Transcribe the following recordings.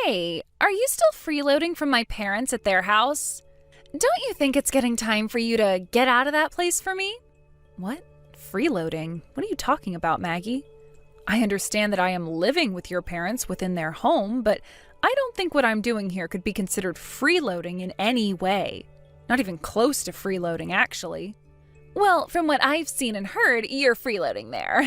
Hey, are you still freeloading from my parents at their house? Don't you think it's getting time for you to get out of that place for me? What? Freeloading? What are you talking about, Maggie? I understand that I am living with your parents within their home, but I don't think what I'm doing here could be considered freeloading in any way. Not even close to freeloading, actually. Well, from what I've seen and heard, you're freeloading there.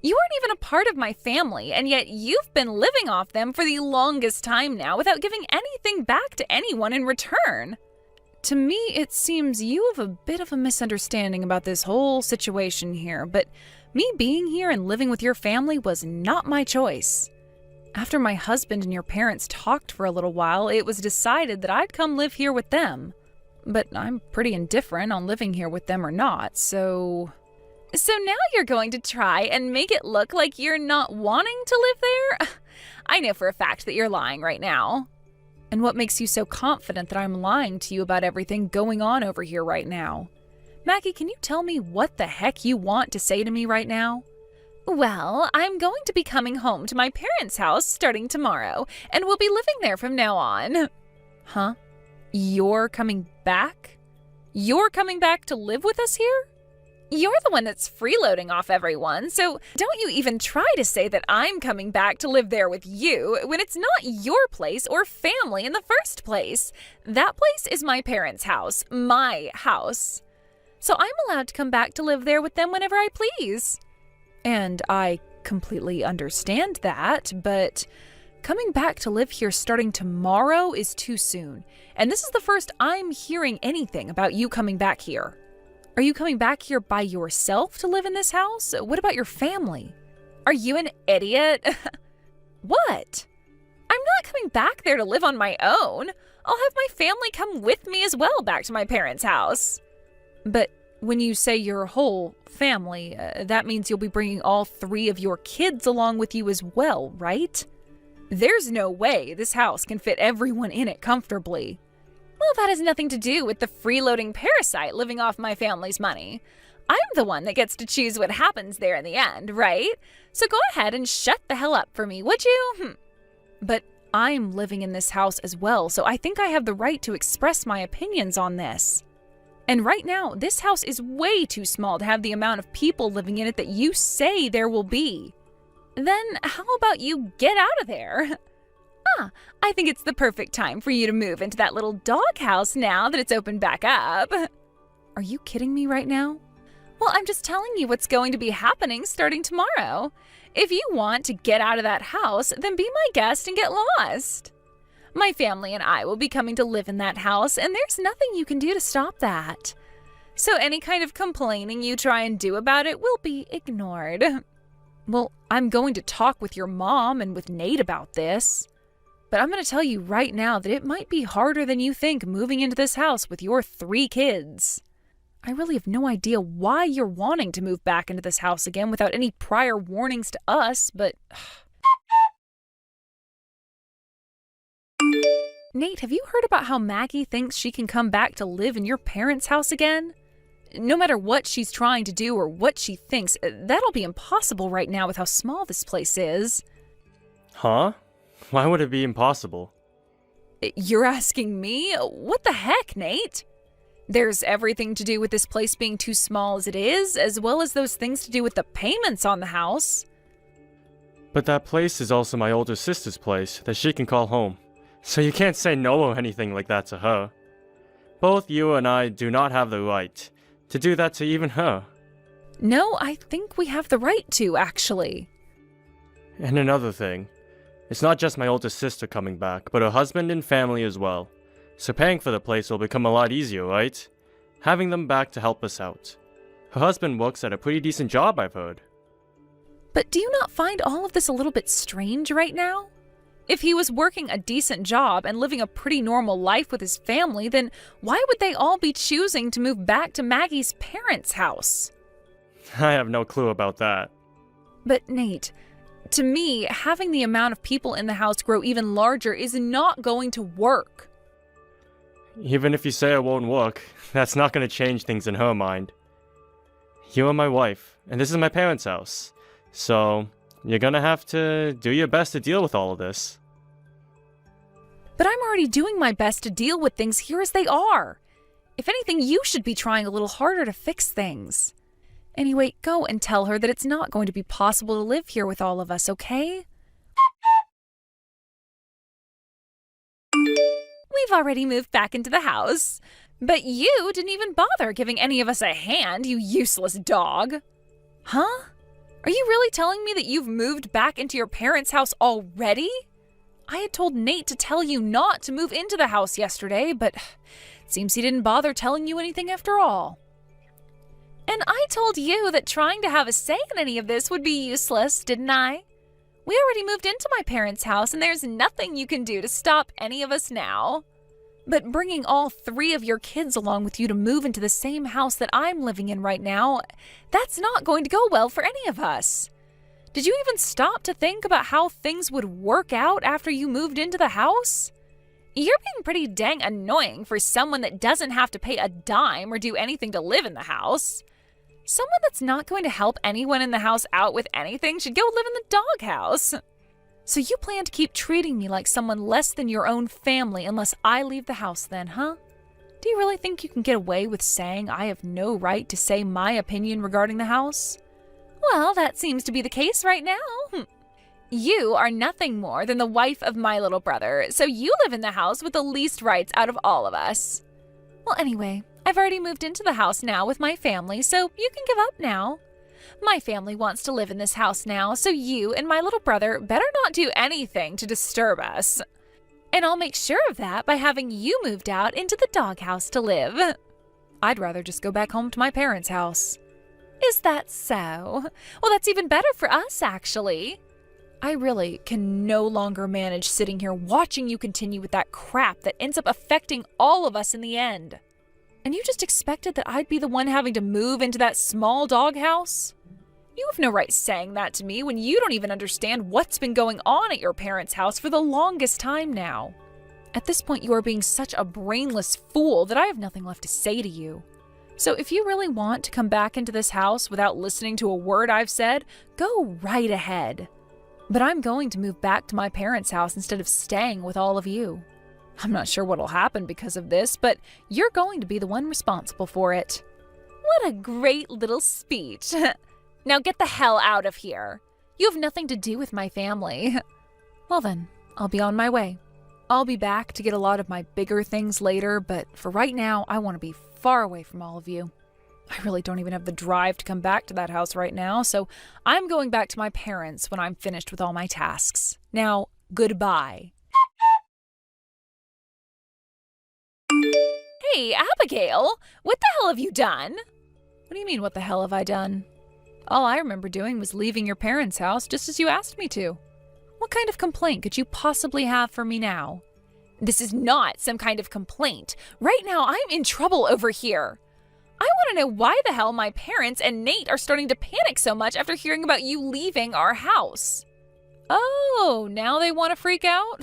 You aren't even a part of my family, and yet you've been living off them for the longest time now without giving anything back to anyone in return. To me, it seems you have a bit of a misunderstanding about this whole situation here, but me being here and living with your family was not my choice. After my husband and your parents talked for a little while, it was decided that I'd come live here with them. But I'm pretty indifferent on living here with them or not, so now you're going to try and make it look like you're not wanting to live there? I know for a fact that you're lying right now. And what makes you so confident that I'm lying to you about everything going on over here right now? Maggie, can you tell me what the heck you want to say to me right now? Well, I'm going to be coming home to my parents' house starting tomorrow, and we'll be living there from now on. Huh? You're coming back? You're coming back to live with us here? You're the one that's freeloading off everyone, so don't you even try to say that I'm coming back to live there with you when it's not your place or family in the first place. That place is my parents' house, my house. So I'm allowed to come back to live there with them whenever I please. And I completely understand that, but coming back to live here starting tomorrow is too soon. And this is the first I'm hearing anything about you coming back here. Are you coming back here by yourself to live in this house? What about your family? Are you an idiot? What? I'm not coming back there to live on my own. I'll have my family come with me as well back to my parents' house. But when you say your whole family, that means you'll be bringing all 3 of your kids along with you as well, right? There's no way this house can fit everyone in it comfortably. Well, that has nothing to do with the freeloading parasite living off my family's money. I'm the one that gets to choose what happens there in the end, right? So go ahead and shut the hell up for me, would you? But I'm living in this house as well, so I think I have the right to express my opinions on this. And right now, this house is way too small to have the amount of people living in it that you say there will be. Then how about you get out of there? I think it's the perfect time for you to move into that little doghouse now that it's opened back up. Are you kidding me right now? Well, I'm just telling you what's going to be happening starting tomorrow. If you want to get out of that house, then be my guest and get lost. My family and I will be coming to live in that house, and there's nothing you can do to stop that. So any kind of complaining you try and do about it will be ignored. Well, I'm going to talk with your mom and with Nate about this. But I'm going to tell you right now that it might be harder than you think moving into this house with your 3 kids. I really have no idea why you're wanting to move back into this house again without any prior warnings to us, but Nate, have you heard about how Maggie thinks she can come back to live in your parents' house again? No matter what she's trying to do or what she thinks, that'll be impossible right now with how small this place is. Huh? Why would it be impossible? You're asking me? What the heck, Nate? There's everything to do with this place being too small as it is, as well as those things to do with the payments on the house. But that place is also my older sister's place that she can call home. So you can't say no or anything like that to her. Both you and I do not have the right to do that to even her. No, I think we have the right to, actually. And another thing. It's not just my older sister coming back, but her husband and family as well. So paying for the place will become a lot easier, right? Having them back to help us out. Her husband works at a pretty decent job, I've heard. But do you not find all of this a little bit strange right now? If he was working a decent job and living a pretty normal life with his family, then why would they all be choosing to move back to Maggie's parents' house? I have no clue about that. But Nate, to me, having the amount of people in the house grow even larger is not going to work. Even if you say it won't work, that's not going to change things in her mind. You are my wife, and this is my parents' house. So, you're gonna have to do your best to deal with all of this. But I'm already doing my best to deal with things here as they are. If anything, you should be trying a little harder to fix things. Anyway, go and tell her that it's not going to be possible to live here with all of us, okay? We've already moved back into the house. But you didn't even bother giving any of us a hand, you useless dog. Huh? Are you really telling me that you've moved back into your parents' house already? I had told Nate to tell you not to move into the house yesterday, but it seems he didn't bother telling you anything after all. And I told you that trying to have a say in any of this would be useless, didn't I? We already moved into my parents' house, and there's nothing you can do to stop any of us now. But bringing all 3 of your kids along with you to move into the same house that I'm living in right now, that's not going to go well for any of us. Did you even stop to think about how things would work out after you moved into the house? You're being pretty dang annoying for someone that doesn't have to pay a dime or do anything to live in the house. Someone that's not going to help anyone in the house out with anything should go live in the doghouse. So you plan to keep treating me like someone less than your own family unless I leave the house then, huh? Do you really think you can get away with saying I have no right to say my opinion regarding the house? Well, that seems to be the case right now. You are nothing more than the wife of my little brother, so you live in the house with the least rights out of all of us. Well, anyway, I've already moved into the house now with my family, so you can give up now. My family wants to live in this house now, so you and my little brother better not do anything to disturb us. And I'll make sure of that by having you moved out into the doghouse to live. I'd rather just go back home to my parents' house. Is that so? Well, that's even better for us, actually. I really can no longer manage sitting here watching you continue with that crap that ends up affecting all of us in the end. And you just expected that I'd be the one having to move into that small doghouse? You have no right saying that to me when you don't even understand what's been going on at your parents' house for the longest time now. At this point, you are being such a brainless fool that I have nothing left to say to you. So if you really want to come back into this house without listening to a word I've said, go right ahead. But I'm going to move back to my parents' house instead of staying with all of you. I'm not sure what'll happen because of this, but you're going to be the one responsible for it. What a great little speech. Now get the hell out of here. You have nothing to do with my family. Well then, I'll be on my way. I'll be back to get a lot of my bigger things later, but for right now, I want to be far away from all of you. I really don't even have the drive to come back to that house right now, so I'm going back to my parents when I'm finished with all my tasks. Now, goodbye. Hey, Abigail, what the hell have you done? What do you mean, what the hell have I done? All I remember doing was leaving your parents' house just as you asked me to. What kind of complaint could you possibly have for me now? This is not some kind of complaint. Right now, I'm in trouble over here. I want to know why the hell my parents and Nate are starting to panic so much after hearing about you leaving our house. Oh, now they want to freak out?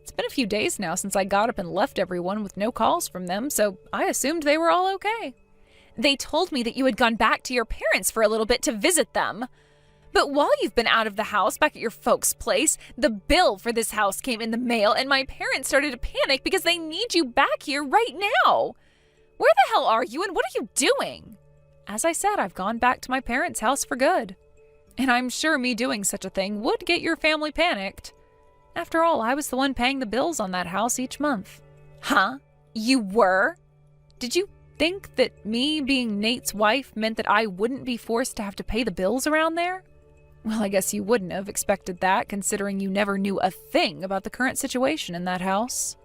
It's been a few days now since I got up and left everyone with no calls from them, so I assumed they were all okay. They told me that you had gone back to your parents for a little bit to visit them. But while you've been out of the house back at your folks' place, the bill for this house came in the mail and my parents started to panic because they need you back here right now. Where the hell are you and what are you doing? As I said, I've gone back to my parents' house for good. And I'm sure me doing such a thing would get your family panicked. After all, I was the one paying the bills on that house each month. Huh? You were? Did you think that me being Nate's wife meant that I wouldn't be forced to have to pay the bills around there? Well, I guess you wouldn't have expected that, considering you never knew a thing about the current situation in that house.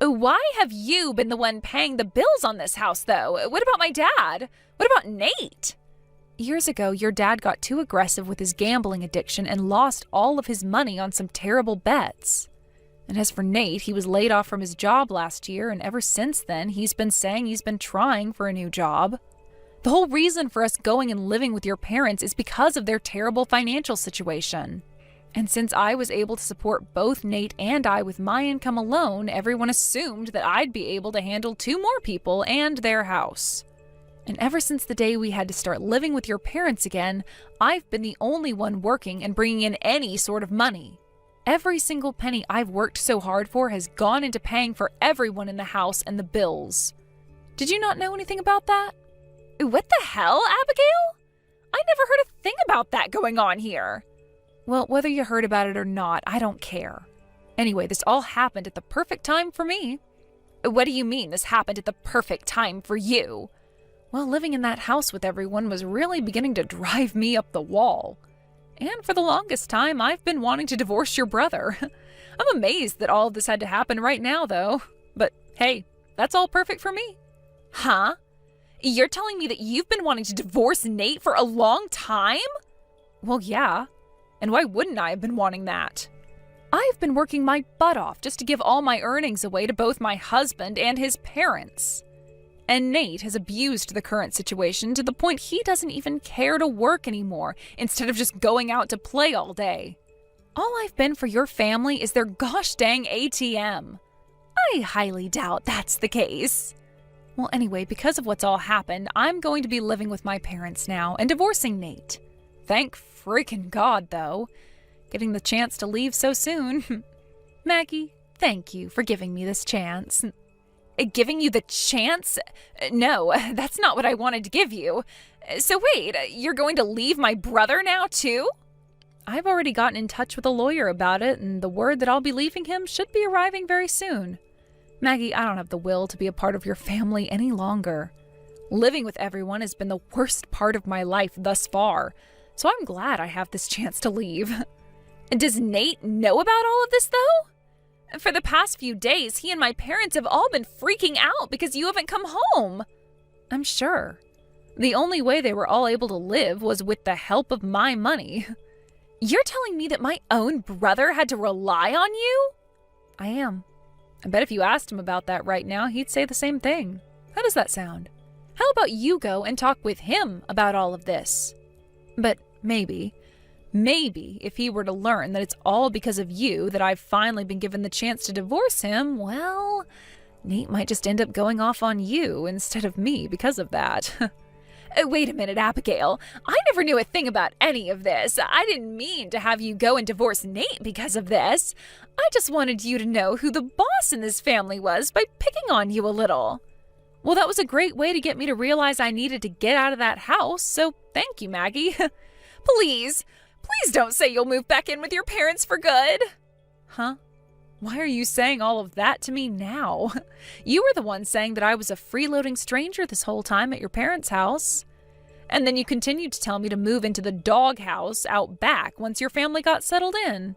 Why have you been the one paying the bills on this house, though? What about my dad? What about Nate? Years ago, your dad got too aggressive with his gambling addiction and lost all of his money on some terrible bets. And as for Nate, he was laid off from his job last year, and ever since then, he's been saying he's been trying for a new job. The whole reason for us going and living with your parents is because of their terrible financial situation. And since I was able to support both Nate and I with my income alone, everyone assumed that I'd be able to handle 2 more people and their house. And ever since the day we had to start living with your parents again, I've been the only one working and bringing in any sort of money. Every single penny I've worked so hard for has gone into paying for everyone in the house and the bills. Did you not know anything about that? What the hell, Abigail? I never heard a thing about that going on here. Well, whether you heard about it or not, I don't care. Anyway, this all happened at the perfect time for me. What do you mean this happened at the perfect time for you? Well, living in that house with everyone was really beginning to drive me up the wall. And for the longest time, I've been wanting to divorce your brother. I'm amazed that all of this had to happen right now, though. But hey, that's all perfect for me. Huh? You're telling me that you've been wanting to divorce Nate for a long time? Well, yeah. And why wouldn't I have been wanting that? I've been working my butt off just to give all my earnings away to both my husband and his parents. And Nate has abused the current situation to the point he doesn't even care to work anymore, instead of just going out to play all day. All I've been for your family is their gosh dang ATM. I highly doubt that's the case. Well, anyway, because of what's all happened, I'm going to be living with my parents now and divorcing Nate. Thank freaking God, though. Getting the chance to leave so soon. Maggie, thank you for giving me this chance. Giving you the chance? No, that's not what I wanted to give you. So wait, you're going to leave my brother now, too? I've already gotten in touch with a lawyer about it, and the word that I'll be leaving him should be arriving very soon. Maggie, I don't have the will to be a part of your family any longer. Living with everyone has been the worst part of my life thus far, so I'm glad I have this chance to leave. Does Nate know about all of this, though? For the past few days, he and my parents have all been freaking out because you haven't come home. I'm sure. The only way they were all able to live was with the help of my money. You're telling me that my own brother had to rely on you? I am. I bet if you asked him about that right now, he'd say the same thing. How does that sound? How about you go and talk with him about all of this? But maybe if he were to learn that it's all because of you that I've finally been given the chance to divorce him, well, Nate might just end up going off on you instead of me because of that. Wait a minute, Abigail. I never knew a thing about any of this. I didn't mean to have you go and divorce Nate because of this. I just wanted you to know who the boss in this family was by picking on you a little. Well, that was a great way to get me to realize I needed to get out of that house, so thank you, Maggie. Please don't say you'll move back in with your parents for good. Huh? Why are you saying all of that to me now? You were the one saying that I was a freeloading stranger this whole time at your parents' house. And then you continued to tell me to move into the doghouse out back once your family got settled in.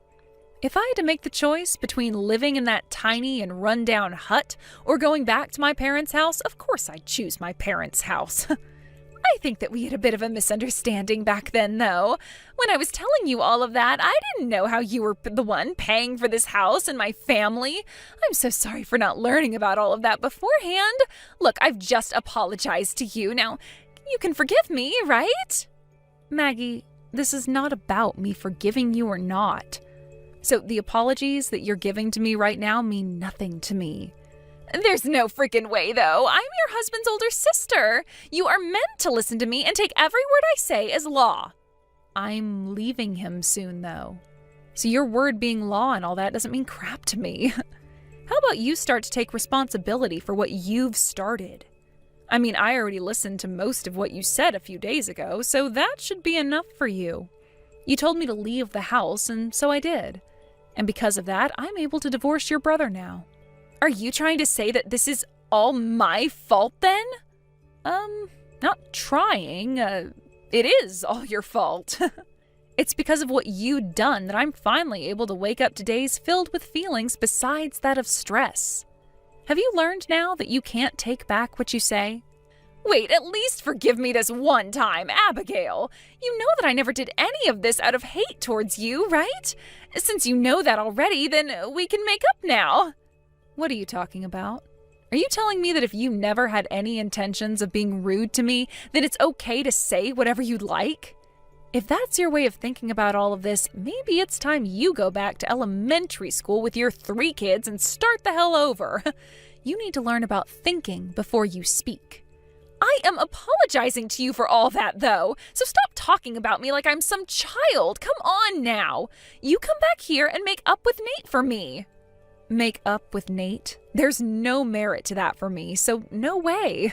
If I had to make the choice between living in that tiny and run-down hut or going back to my parents' house, of course I'd choose my parents' house. I think that we had a bit of a misunderstanding back then, though. When I was telling you all of that, I didn't know how you were the one paying for this house and my family. I'm so sorry for not learning about all of that beforehand. Look, I've just apologized to you. Now, you can forgive me, right? Maggie, this is not about me forgiving you or not. So the apologies that you're giving to me right now mean nothing to me. There's no freaking way, though. I'm your husband's older sister. You are meant to listen to me and take every word I say as law. I'm leaving him soon, though. So your word being law and all that doesn't mean crap to me. How about you start to take responsibility for what you've started? I mean, I already listened to most of what you said a few days ago, so that should be enough for you. You told me to leave the house, and so I did. And because of that, I'm able to divorce your brother now. Are you trying to say that this is all my fault, then? Not trying. It is all your fault. It's because of what you'd done that I'm finally able to wake up to days filled with feelings besides that of stress. Have you learned now that you can't take back what you say? Wait, at least forgive me this one time, Abigail. You know that I never did any of this out of hate towards you, right? Since you know that already, then we can make up now. What are you talking about? Are you telling me that if you never had any intentions of being rude to me, then it's okay to say whatever you'd like? If that's your way of thinking about all of this, maybe it's time you go back to elementary school with your 3 kids and start the hell over. You need to learn about thinking before you speak. I am apologizing to you for all that, though, so stop talking about me like I'm some child. Come on now. You come back here and make up with Nate for me. Make up with Nate? There's no merit to that for me, so no way.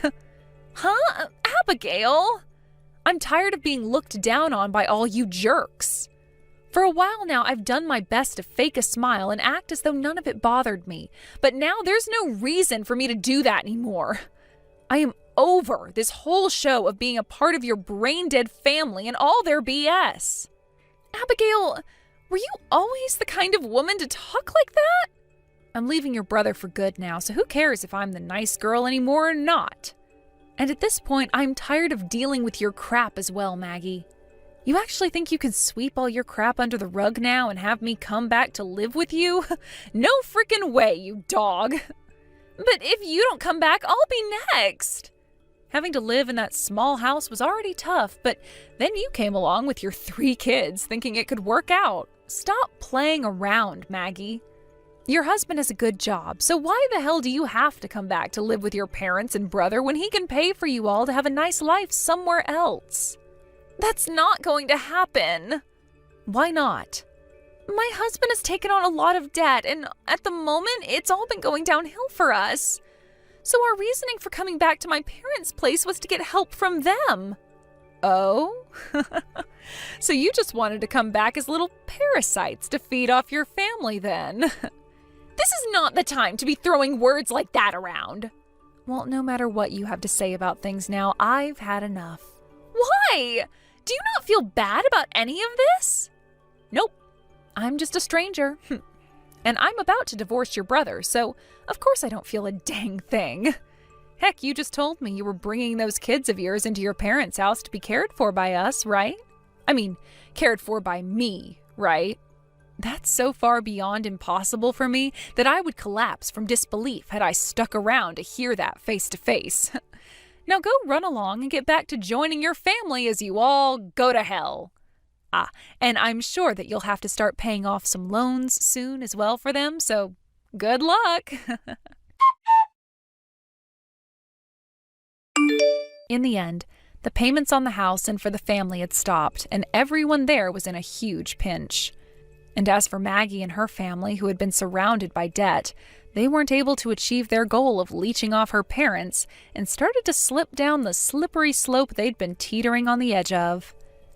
Huh? Abigail? I'm tired of being looked down on by all you jerks. For a while now, I've done my best to fake a smile and act as though none of it bothered me, but now there's no reason for me to do that anymore. I am over this whole show of being a part of your brain-dead family and all their BS. Abigail, were you always the kind of woman to talk like that? I'm leaving your brother for good now, so who cares if I'm the nice girl anymore or not? And at this point, I'm tired of dealing with your crap as well, Maggie. You actually think you can sweep all your crap under the rug now and have me come back to live with you? No freaking way, you dog. But if you don't come back, I'll be next. Having to live in that small house was already tough, but then you came along with your 3 kids thinking it could work out. Stop playing around, Maggie. Your husband has a good job, so why the hell do you have to come back to live with your parents and brother when he can pay for you all to have a nice life somewhere else? That's not going to happen. Why not? My husband has taken on a lot of debt, and at the moment, it's all been going downhill for us. So our reasoning for coming back to my parents' place was to get help from them. Oh? So you just wanted to come back as little parasites to feed off your family then? This is not the time to be throwing words like that around. Well, no matter what you have to say about things now, I've had enough. Why? Do you not feel bad about any of this? Nope. I'm just a stranger. And I'm about to divorce your brother, so of course I don't feel a dang thing. Heck, you just told me you were bringing those kids of yours into your parents' house to be cared for by us, right? I mean, cared for by me, right? That's so far beyond impossible for me that I would collapse from disbelief had I stuck around to hear that face to face. Now go run along and get back to joining your family as you all go to hell. Ah, and I'm sure that you'll have to start paying off some loans soon as well for them, so good luck. In the end, the payments on the house and for the family had stopped, and everyone there was in a huge pinch. And as for Maggie and her family, who had been surrounded by debt, they weren't able to achieve their goal of leeching off her parents and started to slip down the slippery slope they'd been teetering on the edge of.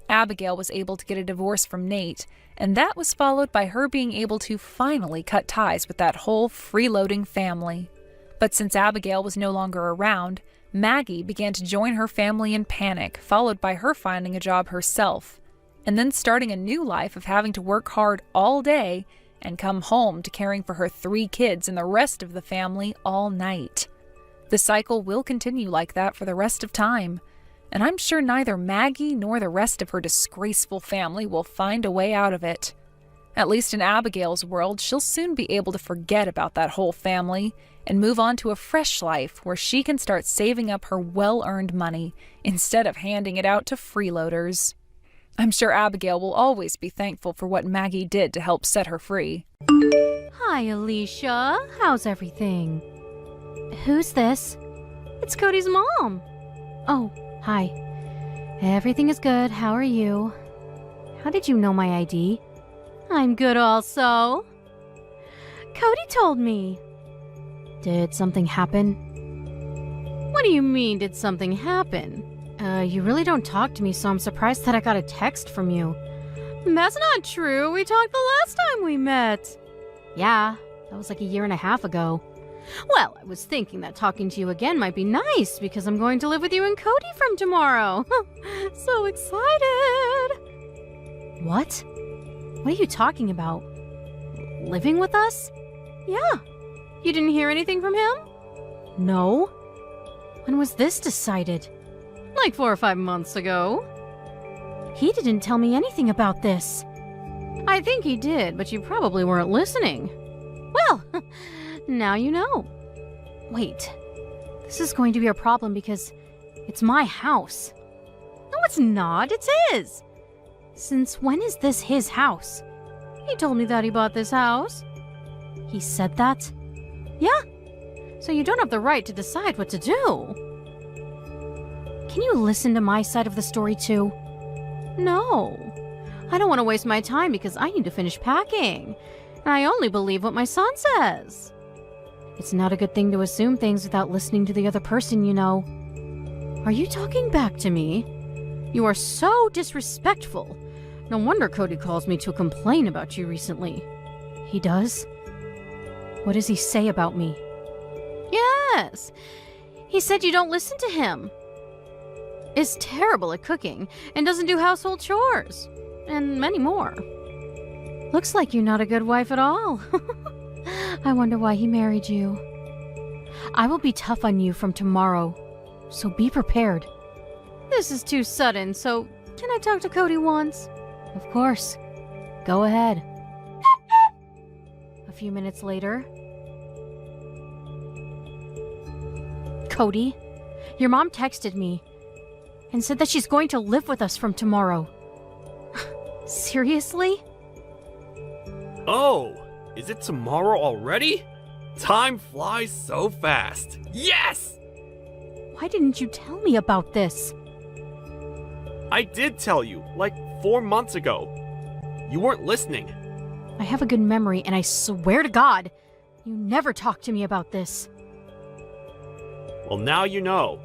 Abigail was able to get a divorce from Nate, and that was followed by her being able to finally cut ties with that whole freeloading family. But since Abigail was no longer around, Maggie began to join her family in panic, followed by her finding a job herself, and then starting a new life of having to work hard all day and come home to caring for her 3 kids and the rest of the family all night. The cycle will continue like that for the rest of time, and I'm sure neither Maggie nor the rest of her disgraceful family will find a way out of it. At least in Abigail's world, she'll soon be able to forget about that whole family and move on to a fresh life where she can start saving up her well-earned money instead of handing it out to freeloaders. I'm sure Abigail will always be thankful for what Maggie did to help set her free. Hi, Alicia. How's everything? Who's this? It's Cody's mom. Oh, hi. Everything is good. How are you? How did you know my ID? I'm good also. Cody told me. Did something happen? What do you mean, did something happen? You really don't talk to me, so I'm surprised that I got a text from you. That's not true. We talked the last time we met. Yeah, that was like a year and a half ago. Well, I was thinking that talking to you again might be nice because I'm going to live with you and Cody from tomorrow. So excited. What? What are you talking about? Living with us? Yeah. You didn't hear anything from him? No. When was this decided? Like 4 or 5 months ago. He didn't tell me anything about this. I think he did, but you probably weren't listening. Well, now you know. Wait, this is going to be a problem because it's my house. No, it's not. It's his. Since when is this his house? He told me that he bought this house. He said that? Yeah. So you don't have the right to decide what to do. Can you listen to my side of the story too? No. I don't want to waste my time because I need to finish packing. And I only believe what my son says. It's not a good thing to assume things without listening to the other person, you know. Are you talking back to me? You are so disrespectful. No wonder Cody calls me to complain about you recently. He does? What does he say about me? Yes! He said you don't listen to him. Is terrible at cooking and doesn't do household chores. And many more. Looks like you're not a good wife at all. I wonder why he married you. I will be tough on you from tomorrow, so be prepared. This is too sudden, so can I talk to Cody once? Of course. Go ahead. A few minutes later. Cody, your mom texted me and said that she's going to live with us from tomorrow. Seriously? Oh, is it tomorrow already? Time flies so fast. Yes! Why didn't you tell me about this? I did tell you, like 4 months ago. You weren't listening. I have a good memory, and I swear to God, you never talked to me about this. Well, now you know.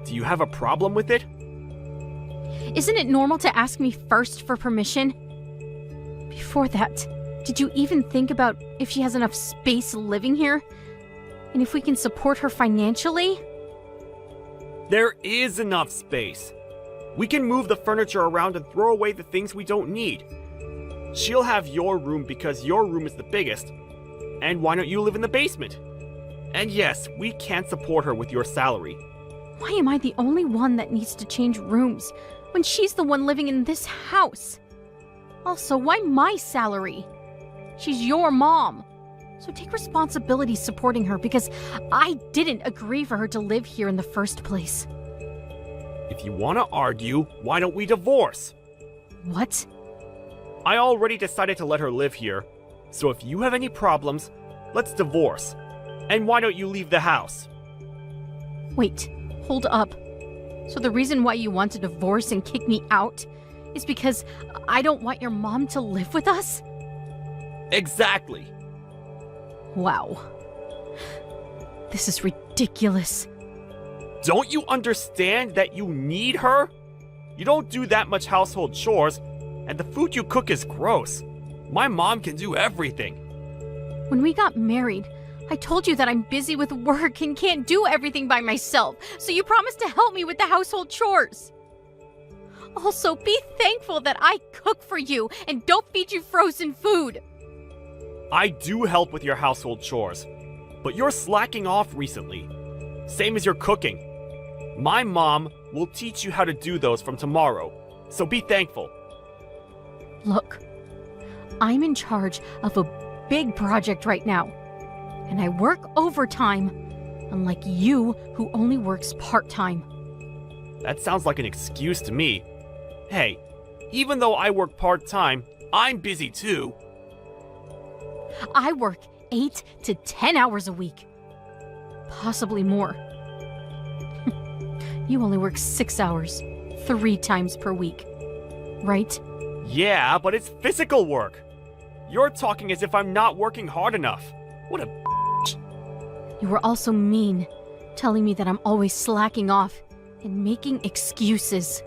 Do you have a problem with it? Isn't it normal to ask me first for permission? Before that, did you even think about if she has enough space living here? And if we can support her financially? There is enough space. We can move the furniture around and throw away the things we don't need. She'll have your room because your room is the biggest. And why don't you live in the basement? And yes, we can support her with your salary. Why am I the only one that needs to change rooms when she's the one living in this house? Also, why my salary? She's your mom. So take responsibility supporting her because I didn't agree for her to live here in the first place. If you want to argue, why don't we divorce? What? I already decided to let her live here. So if you have any problems, let's divorce. And why don't you leave the house? Wait, hold up. So the reason why you want to divorce and kick me out is because I don't want your mom to live with us? Exactly. Wow. This is ridiculous. Don't you understand that you need her? You don't do that much household chores, and the food you cook is gross. My mom can do everything. When we got married, I told you that I'm busy with work and can't do everything by myself, so you promised to help me with the household chores. Also, be thankful that I cook for you and don't feed you frozen food. I do help with your household chores, but you're slacking off recently. Same as your cooking. My mom will teach you how to do those from tomorrow, so be thankful. Look, I'm in charge of a big project right now, and I work overtime, unlike you who only works part-time. That sounds like an excuse to me. Hey, even though I work part-time, I'm busy too. I work 8 to 10 hours a week. Possibly more. You only work 6 hours, 3 times per week. Right? Yeah, but it's physical work. You're talking as if I'm not working hard enough. What a You were also mean, telling me that I'm always slacking off and making excuses.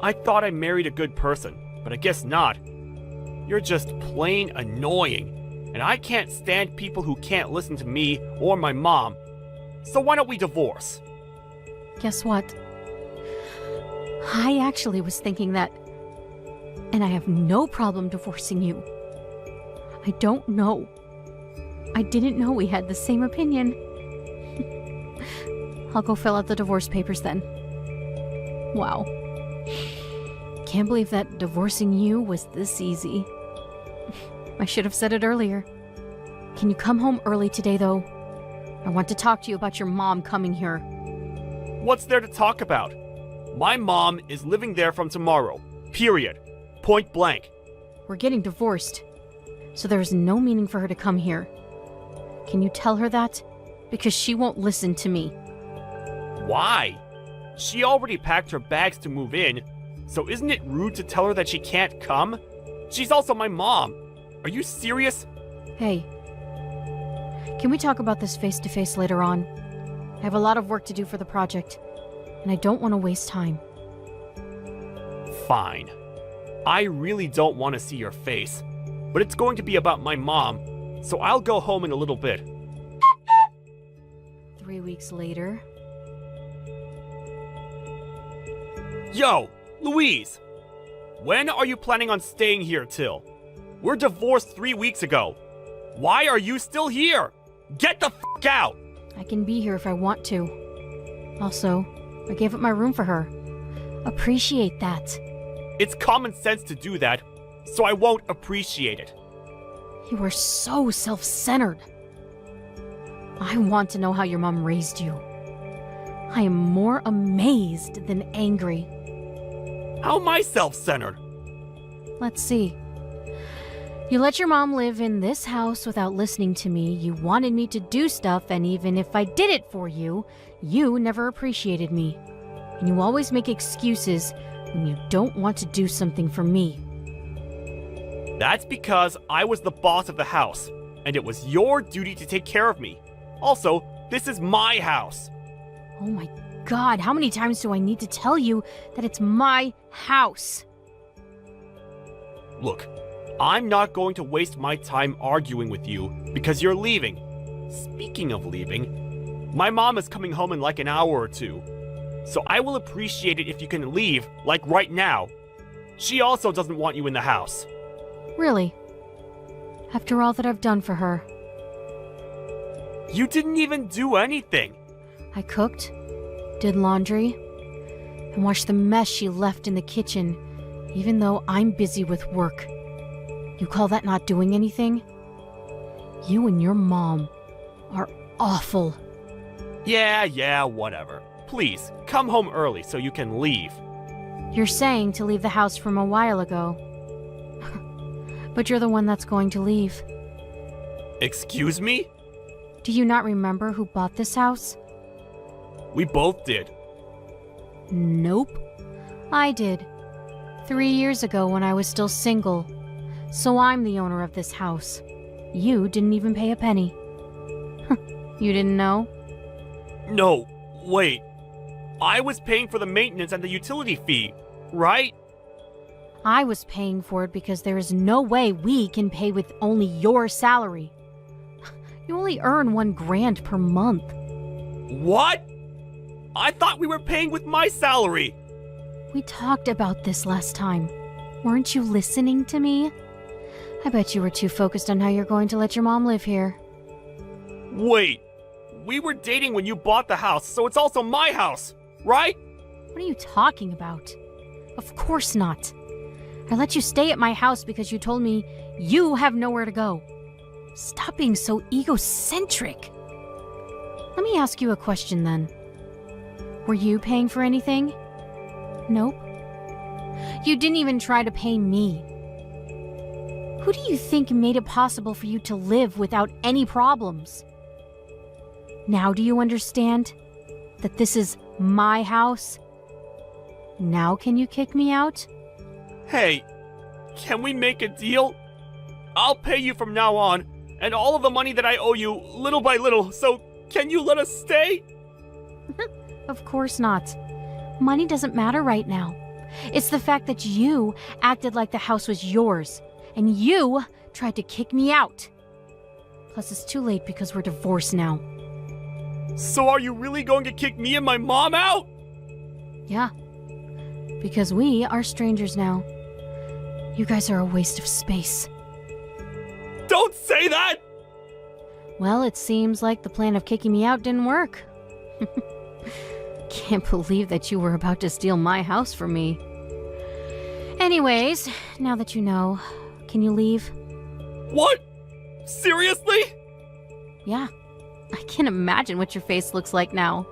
I thought I married a good person, but I guess not. You're just plain annoying, and I can't stand people who can't listen to me or my mom. So why don't we divorce? Guess what? I actually was thinking that, and I have no problem divorcing you. I don't know. I didn't know we had the same opinion. I'll go fill out the divorce papers then. Wow. Can't believe that divorcing you was this easy. I should have said it earlier. Can you come home early today, though? I want to talk to you about your mom coming here. What's there to talk about? My mom is living there from tomorrow. Period. Point blank. We're getting divorced, so there is no meaning for her to come here. Can you tell her that? Because she won't listen to me. Why? She already packed her bags to move in, so isn't it rude to tell her that she can't come? She's also my mom. Are you serious? Hey, can we talk about this face-to-face later on? I have a lot of work to do for the project, and I don't want to waste time. Fine. I really don't want to see your face, but it's going to be about my mom, so I'll go home in a little bit. 3 weeks later. Yo, Louise! When are you planning on staying here till? We're divorced 3 weeks ago. Why are you still here? Get the f*** out! I can be here if I want to. Also, I gave up my room for her. Appreciate that. It's common sense to do that, so I won't appreciate it. You are so self-centered. I want to know how your mom raised you. I am more amazed than angry. How am I self-centered? Let's see. You let your mom live in this house without listening to me. You wanted me to do stuff, and even if I did it for you, you never appreciated me. And you always make excuses when you don't want to do something for me. That's because I was the boss of the house, and it was your duty to take care of me. Also, this is my house. Oh my God, how many times do I need to tell you that it's my house? Look, I'm not going to waste my time arguing with you because you're leaving. Speaking of leaving, my mom is coming home in like an hour or two, so I will appreciate it if you can leave, like right now. She also doesn't want you in the house. Really? After all that I've done for her. You didn't even do anything. I cooked, did laundry, and washed the mess she left in the kitchen, even though I'm busy with work. You call that not doing anything? You and your mom are awful. Yeah, whatever. Please, come home early so you can leave. You're saying to leave the house from a while ago. But you're the one that's going to leave. Excuse me? Do you not remember who bought this house? We both did. Nope. I did. 3 years ago when I was still single. So I'm the owner of this house. You didn't even pay a penny. You didn't know? No, wait. I was paying for the maintenance and the utility fee, right? I was paying for it because there is no way we can pay with only your salary. You only earn $1 grand per month. What? I thought we were paying with my salary. We talked about this last time. Weren't you listening to me? I bet you were too focused on how you're going to let your mom live here. Wait, we were dating when you bought the house, so it's also my house, right? What are you talking about? Of course not. I let you stay at my house because you told me you have nowhere to go. Stop being so egocentric. Let me ask you a question then. Were you paying for anything? Nope. You didn't even try to pay me. Who do you think made it possible for you to live without any problems? Now do you understand that this is my house? Now can you kick me out? Hey, can we make a deal? I'll pay you from now on, and all of the money that I owe you, little by little, so can you let us stay? Of course not. Money doesn't matter right now. It's the fact that you acted like the house was yours, and you tried to kick me out. Plus, it's too late because we're divorced now. So are you really going to kick me and my mom out? Yeah. Because we are strangers now. You guys are a waste of space. Don't say that! Well, it seems like the plan of kicking me out didn't work. Can't believe that you were about to steal my house from me. Anyways, now that you know, can you leave? What? Seriously? Yeah. I can't imagine what your face looks like now.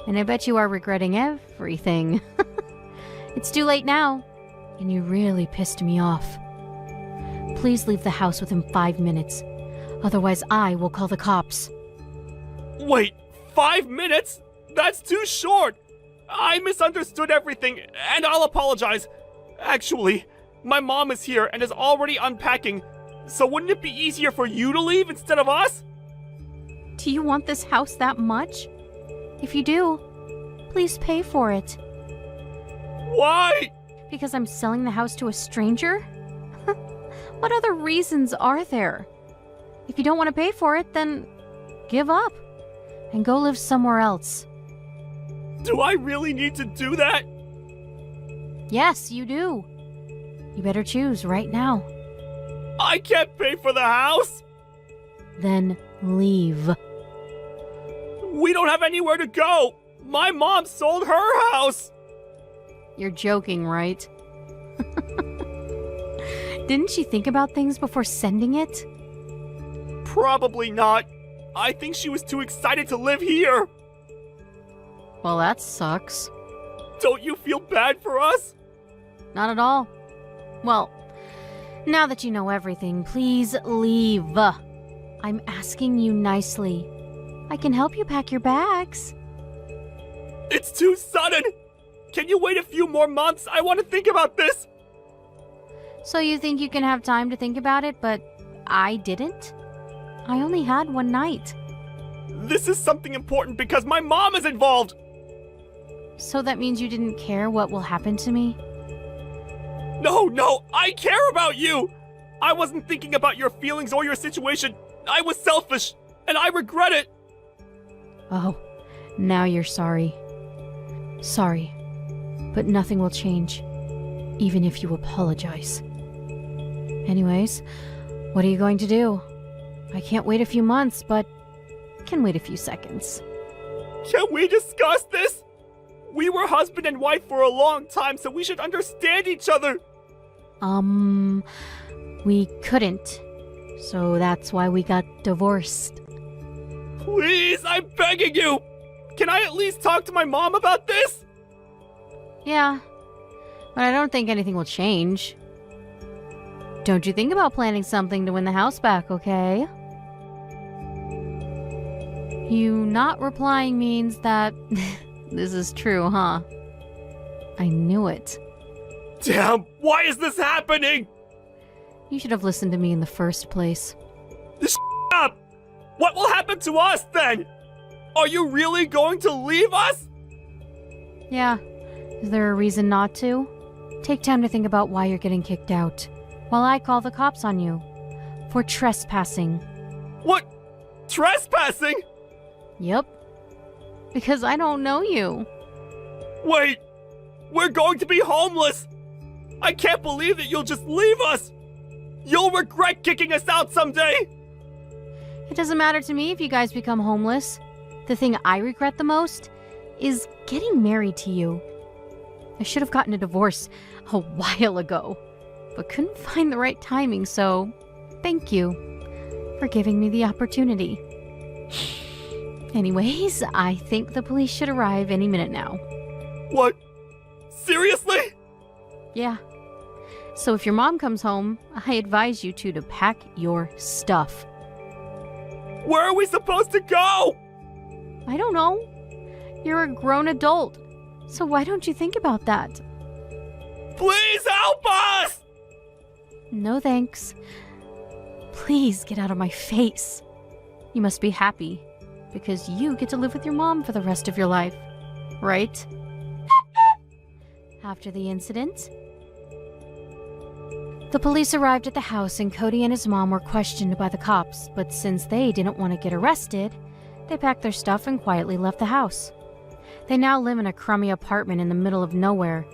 And I bet you are regretting everything. It's too late now. And you really pissed me off. Please leave the house within 5 minutes. Otherwise, I will call the cops. Wait, 5 minutes? That's too short! I misunderstood everything, and I'll apologize. Actually, my mom is here and is already unpacking, so wouldn't it be easier for you to leave instead of us? Do you want this house that much? If you do, please pay for it. Why? Because I'm selling the house to a stranger? What other reasons are there? If you don't want to pay for it, then give up and go live somewhere else. Do I really need to do that? Yes, you do. You better choose right now. I can't pay for the house. Then leave. We don't have anywhere to go. My mom sold her house. You're joking, right? Didn't she think about things before sending it? Probably not. I think she was too excited to live here. Well, that sucks. Don't you feel bad for us? Not at all. Well, now that you know everything, please leave. I'm asking you nicely. I can help you pack your bags. It's too sudden. Can you wait a few more months? I want to think about this. So you think you can have time to think about it, but I didn't? I only had one night. This is something important because my mom is involved. So that means you didn't care what will happen to me? No, I care about you. I wasn't thinking about your feelings or your situation. I was selfish, and I regret it. Oh, now you're sorry. Sorry, but nothing will change, even if you apologize. Anyways, what are you going to do? I can't wait a few months, but can wait a few seconds. Can we discuss this? We were husband and wife for a long time, so we should understand each other. We couldn't. So that's why we got divorced. Please, I'm begging you. Can I at least talk to my mom about this? Yeah, but I don't think anything will change. Don't you think about planning something to win the house back, okay? You not replying means that this is true, huh? I knew it. Damn, why is this happening? You should have listened to me in the first place. Up! What will happen to us then? Are you really going to leave us? Yeah. Is there a reason not to? Take time to think about why you're getting kicked out, while I call the cops on you. For trespassing. What? Trespassing? Yep. Because I don't know you. Wait, we're going to be homeless. I can't believe that you'll just leave us. You'll regret kicking us out someday. It doesn't matter to me if you guys become homeless. The thing I regret the most is getting married to you. I should have gotten a divorce a while ago, but couldn't find the right timing, so thank you for giving me the opportunity. Anyways, I think the police should arrive any minute now. What? Seriously? Yeah. So if your mom comes home, I advise you two to pack your stuff. Where are we supposed to go? I don't know. You're a grown adult, so why don't you think about that? Please help us! No thanks. Please get out of my face. You must be happy, because you get to live with your mom for the rest of your life, right? After the incident, the police arrived at the house and Cody and his mom were questioned by the cops, but since they didn't want to get arrested, they packed their stuff and quietly left the house. They now live in a crummy apartment in the middle of nowhere,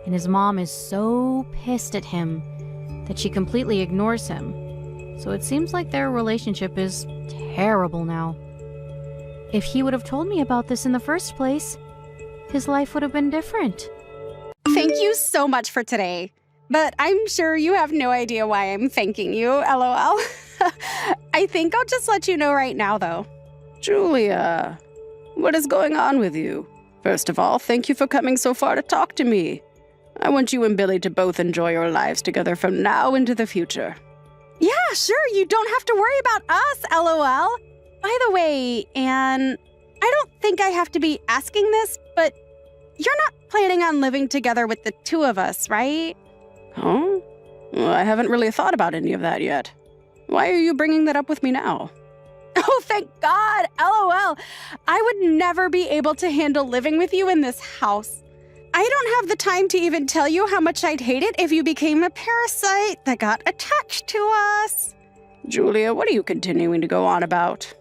and his mom is so pissed at him that she completely ignores him. So it seems like their relationship is terrible now. If he would have told me about this in the first place, his life would have been different. Thank you so much for today. But I'm sure you have no idea why I'm thanking you, LOL. I think I'll just let you know right now, though. Julia, what is going on with you? First of all, thank you for coming so far to talk to me. I want you and Billy to both enjoy your lives together from now into the future. Yeah, sure, you don't have to worry about us, LOL. By the way, Anne, I don't think I have to be asking this, but you're not planning on living together with the two of us, right? Huh? Well, I haven't really thought about any of that yet. Why are you bringing that up with me now? Oh, thank God! LOL. I would never be able to handle living with you in this house. I don't have the time to even tell you how much I'd hate it if you became a parasite that got attached to us. Julia, what are you continuing to go on about?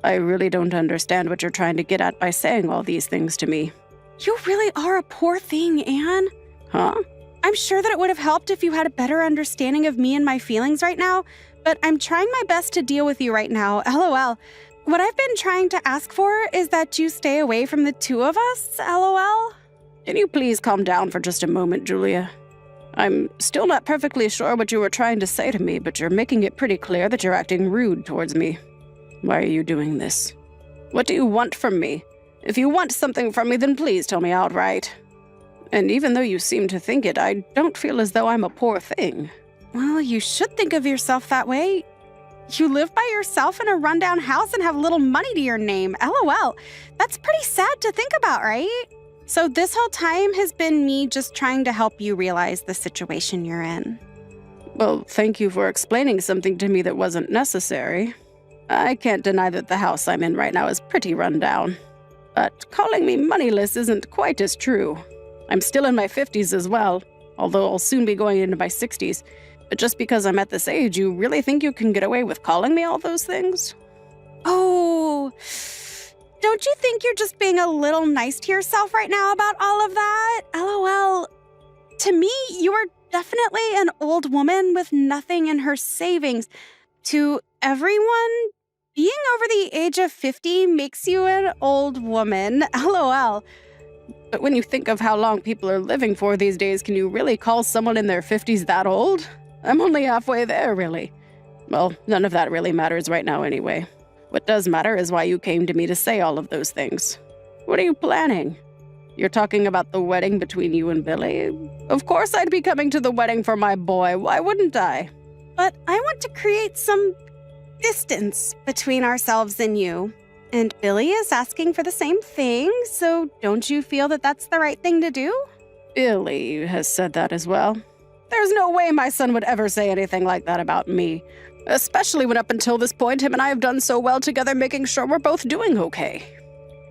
I really don't understand what you're trying to get at by saying all these things to me. You really are a poor thing, Anne. Huh? I'm sure that it would have helped if you had a better understanding of me and my feelings right now, but I'm trying my best to deal with you right now, LOL. What I've been trying to ask for is that you stay away from the two of us, LOL. Can you please calm down for just a moment, Julia? I'm still not perfectly sure what you were trying to say to me, but you're making it pretty clear that you're acting rude towards me. Why are you doing this? What do you want from me? If you want something from me, then please tell me outright. And even though you seem to think it, I don't feel as though I'm a poor thing. Well, you should think of yourself that way. You live by yourself in a rundown house and have little money to your name, LOL. That's pretty sad to think about, right? So this whole time has been me just trying to help you realize the situation you're in. Well, thank you for explaining something to me that wasn't necessary. I can't deny that the house I'm in right now is pretty run down. But calling me moneyless isn't quite as true. I'm still in my 50s as well, although I'll soon be going into my 60s. But just because I'm at this age, you really think you can get away with calling me all those things? Oh, don't you think you're just being a little nice to yourself right now about all of that? LOL. To me, you are definitely an old woman with nothing in her savings. To everyone, being over the age of 50 makes you an old woman. LOL. But when you think of how long people are living for these days, can you really call someone in their 50s that old? I'm only halfway there, really. Well, none of that really matters right now anyway. What does matter is why you came to me to say all of those things. What are you planning? You're talking about the wedding between you and Billy? Of course I'd be coming to the wedding for my boy. Why wouldn't I? But I want to create some distance between ourselves and you. And Billy is asking for the same thing, so don't you feel that that's the right thing to do? Billy has said that as well. There's no way my son would ever say anything like that about me. Especially when up until this point, him and I have done so well together making sure we're both doing okay.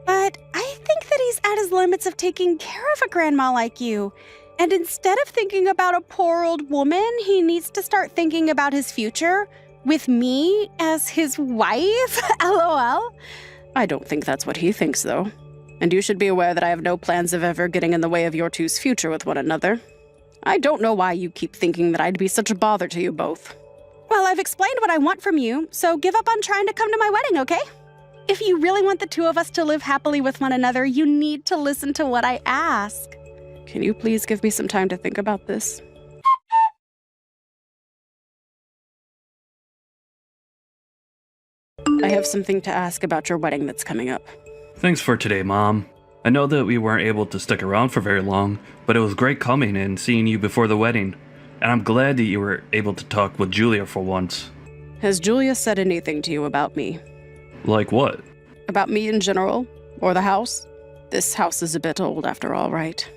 But I think that he's at his limits of taking care of a grandma like you. And instead of thinking about a poor old woman, he needs to start thinking about his future with me as his wife. LOL. I don't think that's what he thinks, though. And you should be aware that I have no plans of ever getting in the way of your two's future with one another. I don't know why you keep thinking that I'd be such a bother to you both. Well, I've explained what I want from you, so give up on trying to come to my wedding, okay? If you really want the two of us to live happily with one another, you need to listen to what I ask. Can you please give me some time to think about this? I have something to ask about your wedding that's coming up. Thanks for today, Mom. I know that we weren't able to stick around for very long, but it was great coming and seeing you before the wedding. And I'm glad that you were able to talk with Julia for once. Has Julia said anything to you about me? Like what? About me in general? Or the house? This house is a bit old after all, right?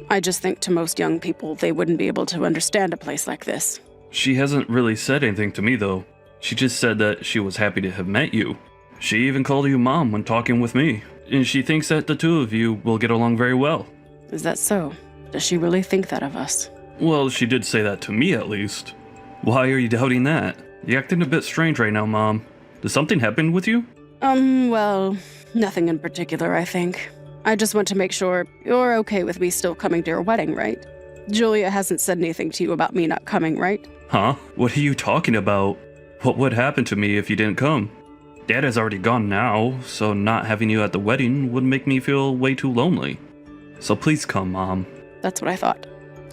I just think to most young people, they wouldn't be able to understand a place like this. She hasn't really said anything to me, though. She just said that she was happy to have met you. She even called you Mom when talking with me. And she thinks that the two of you will get along very well. Is that so? Does she really think that of us? Well, she did say that to me, at least. Why are you doubting that? You're acting a bit strange right now, Mom. Did something happen with you? Well, nothing in particular, I think. I just want to make sure you're okay with me still coming to your wedding, right? Julia hasn't said anything to you about me not coming, right? Huh? What are you talking about? What would happen to me if you didn't come? Dad has already gone now, so not having you at the wedding would make me feel way too lonely. So please come, Mom. That's what I thought.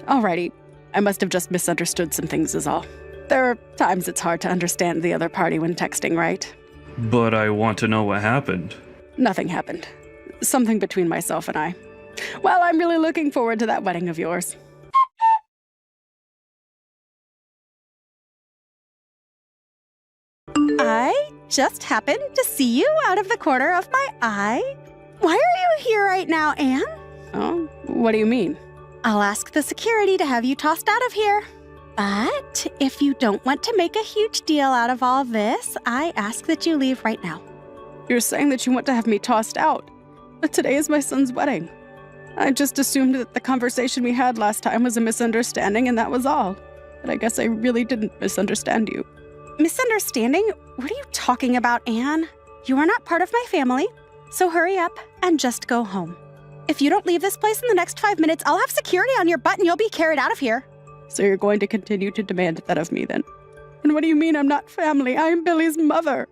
Alrighty. I must have just misunderstood some things is all. There are times it's hard to understand the other party when texting, right? But I want to know what happened. Nothing happened. Something between myself and I. Well, I'm really looking forward to that wedding of yours. I just happened to see you out of the corner of my eye. Why are you here right now, Anne? Oh, what do you mean? I'll ask the security to have you tossed out of here. But if you don't want to make a huge deal out of all this, I ask that you leave right now. You're saying that you want to have me tossed out. But today is my son's wedding. I just assumed that the conversation we had last time was a misunderstanding and that was all. But I guess I really didn't misunderstand you. Misunderstanding? What are you talking about, Anne? You are not part of my family, so hurry up and just go home. If you don't leave this place in the next 5 minutes, I'll have security on your butt and you'll be carried out of here. So you're going to continue to demand that of me then? And what do you mean I'm not family? I am Billy's mother.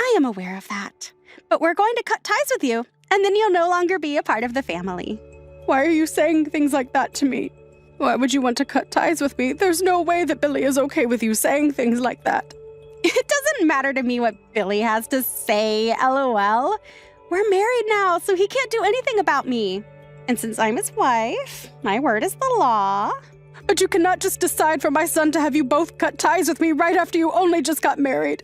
I am aware of that. But we're going to cut ties with you, and then you'll no longer be a part of the family. Why are you saying things like that to me? Why would you want to cut ties with me? There's no way that Billy is okay with you saying things like that. It doesn't matter to me what Billy has to say, LOL. We're married now, so he can't do anything about me. And since I'm his wife, my word is the law. But you cannot just decide for my son to have you both cut ties with me right after you only just got married.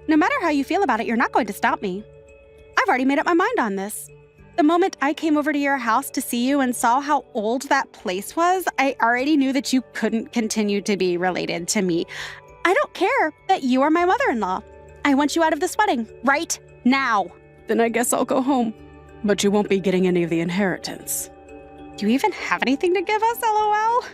No matter how you feel about it, you're not going to stop me. I've already made up my mind on this. The moment I came over to your house to see you and saw how old that place was, I already knew that you couldn't continue to be related to me. I don't care that you are my mother-in-law. I want you out of this wedding right now. Then I guess I'll go home. But you won't be getting any of the inheritance. Do you even have anything to give us, LOL?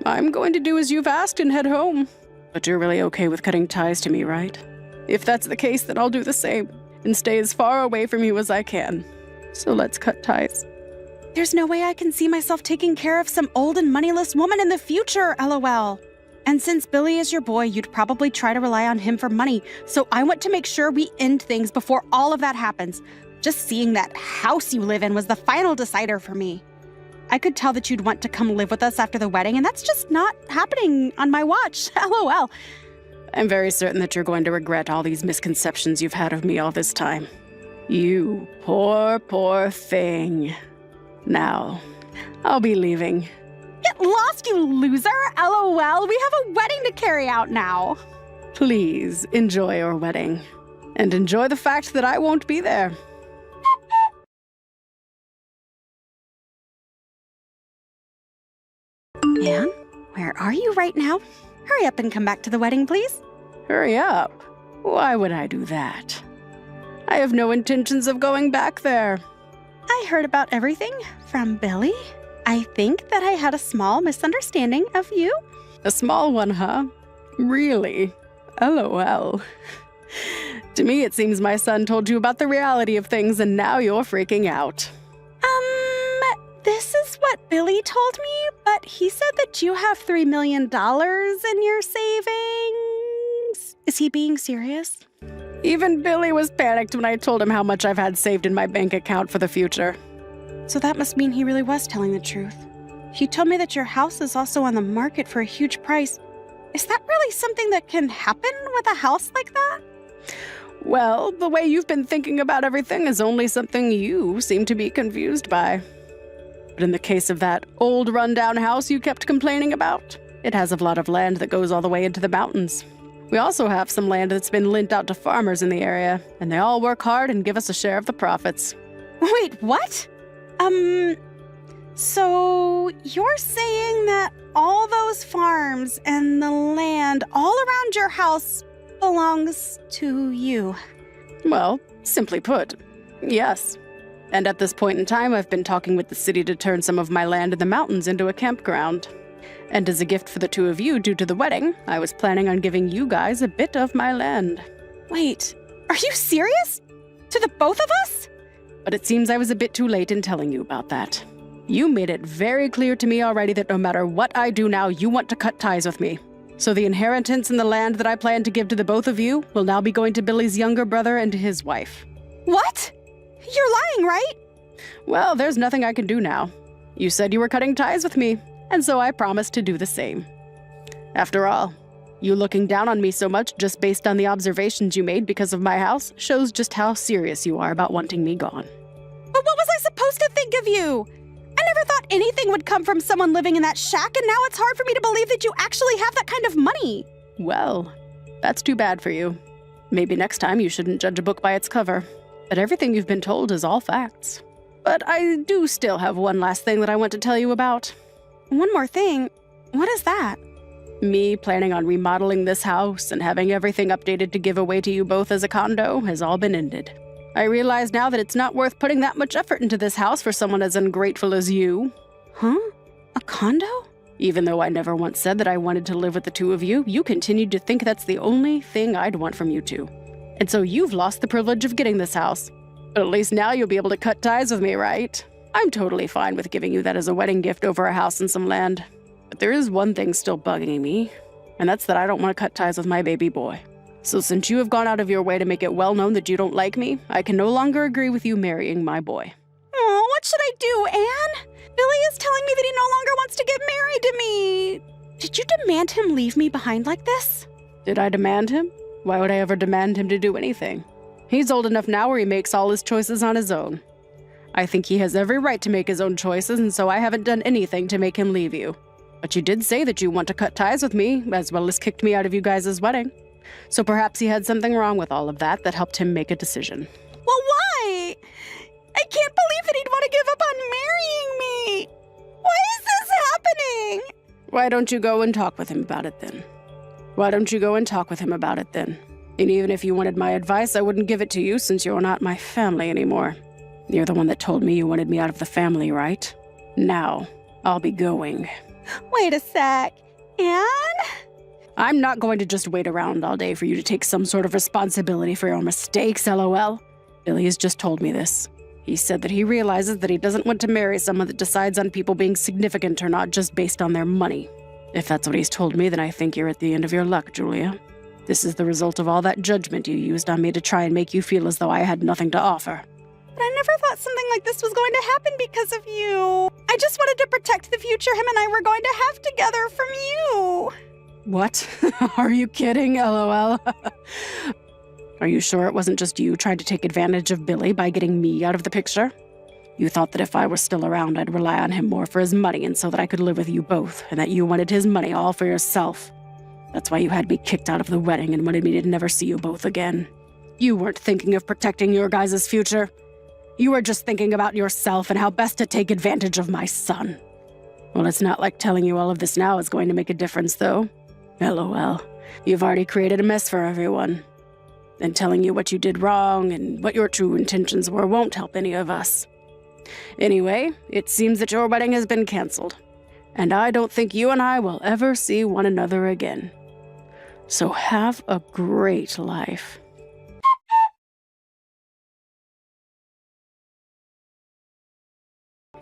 I'm going to do as you've asked and head home. But you're really okay with cutting ties to me, right? If that's the case, then I'll do the same and stay as far away from you as I can. So let's cut ties. There's no way I can see myself taking care of some old and moneyless woman in the future, LOL. And since Billy is your boy, you'd probably try to rely on him for money. So I want to make sure we end things before all of that happens. Just seeing that house you live in was the final decider for me. I could tell that you'd want to come live with us after the wedding, and that's just not happening on my watch, LOL. I'm very certain that you're going to regret all these misconceptions you've had of me all this time. You poor, poor thing. Now, I'll be leaving. Get lost, you loser! LOL, we have a wedding to carry out now. Please enjoy your wedding. And enjoy the fact that I won't be there. Anne, where are you right now? Hurry up and come back to the wedding, please. Hurry up. Why would I do that? I have no intentions of going back there. I heard about everything from Billy. I think that I had a small misunderstanding of you. A small one, huh? Really? LOL. To me, it seems my son told you about the reality of things and now you're freaking out. This is what Billy told me, but he said that you have $3 million in your savings. Is he being serious? Even Billy was panicked when I told him how much I've had saved in my bank account for the future. So that must mean he really was telling the truth. He told me that your house is also on the market for a huge price. Is that really something that can happen with a house like that? Well, the way you've been thinking about everything is only something you seem to be confused by. But in the case of that old rundown house you kept complaining about, it has a lot of land that goes all the way into the mountains. We also have some land that's been lent out to farmers in the area, and they all work hard and give us a share of the profits. Wait, what? So you're saying that all those farms and the land all around your house belongs to you? Well, simply put, yes. And at this point in time, I've been talking with the city to turn some of my land in the mountains into a campground. And as a gift for the two of you due to the wedding, I was planning on giving you guys a bit of my land. Wait, are you serious? To the both of us? But it seems I was a bit too late in telling you about that. You made it very clear to me already that no matter what I do now, you want to cut ties with me. So the inheritance and the land that I plan to give to the both of you will now be going to Billy's younger brother and to his wife. What? You're lying, right? Well, there's nothing I can do now. You said you were cutting ties with me, and so I promised to do the same. After all, you looking down on me so much just based on the observations you made because of my house shows just how serious you are about wanting me gone. But what was I supposed to think of you? I never thought anything would come from someone living in that shack, and now it's hard for me to believe that you actually have that kind of money. Well, that's too bad for you. Maybe next time you shouldn't judge a book by its cover. But everything you've been told is all facts. But I do still have one last thing that I want to tell you about. One more thing. What is that? Me planning on remodeling this house and having everything updated to give away to you both as a condo has all been ended. I realize now that it's not worth putting that much effort into this house for someone as ungrateful as you. Huh? A condo? Even though I never once said that I wanted to live with the two of you, you continued to think that's the only thing I'd want from you two. And so you've lost the privilege of getting this house. But at least now you'll be able to cut ties with me, right? I'm totally fine with giving you that as a wedding gift over a house and some land. But there is one thing still bugging me, and that's that I don't want to cut ties with my baby boy. So since you have gone out of your way to make it well known that you don't like me, I can no longer agree with you marrying my boy. Oh, what should I do, Anne? Billy is telling me that he no longer wants to get married to me. Did you demand him leave me behind like this? Did I demand him? Why would I ever demand him to do anything? He's old enough now where he makes all his choices on his own. I think he has every right to make his own choices, and so I haven't done anything to make him leave you. But you did say that you want to cut ties with me, as well as kicked me out of you guys' wedding. So perhaps he had something wrong with all of that that helped him make a decision. Well, why? I can't believe that he'd want to give up on marrying me. Why is this happening? Why don't you go and talk with him about it then? And even if you wanted my advice, I wouldn't give it to you since you're not my family anymore. You're the one that told me you wanted me out of the family, right? Now, I'll be going. Wait a sec. Anne? I'm not going to just wait around all day for you to take some sort of responsibility for your mistakes, LOL. Billy has just told me this. He said that he realizes that he doesn't want to marry someone that decides on people being significant or not just based on their money. If that's what he's told me, then I think you're at the end of your luck, Julia. This is the result of all that judgment you used on me to try and make you feel as though I had nothing to offer. But I never thought something like this was going to happen because of you. I just wanted to protect the future him and I were going to have together from you. What? Are you kidding, LOL? Are you sure it wasn't just you trying to take advantage of Billy by getting me out of the picture? You thought that if I were still around, I'd rely on him more for his money and so that I could live with you both, and that you wanted his money all for yourself. That's why you had me kicked out of the wedding and wanted me to never see you both again. You weren't thinking of protecting your guys' future. You were just thinking about yourself and how best to take advantage of my son. Well, it's not like telling you all of this now is going to make a difference, though. LOL. You've already created a mess for everyone. And telling you what you did wrong and what your true intentions were won't help any of us. Anyway, it seems that your wedding has been canceled. And I don't think you and I will ever see one another again. So have a great life.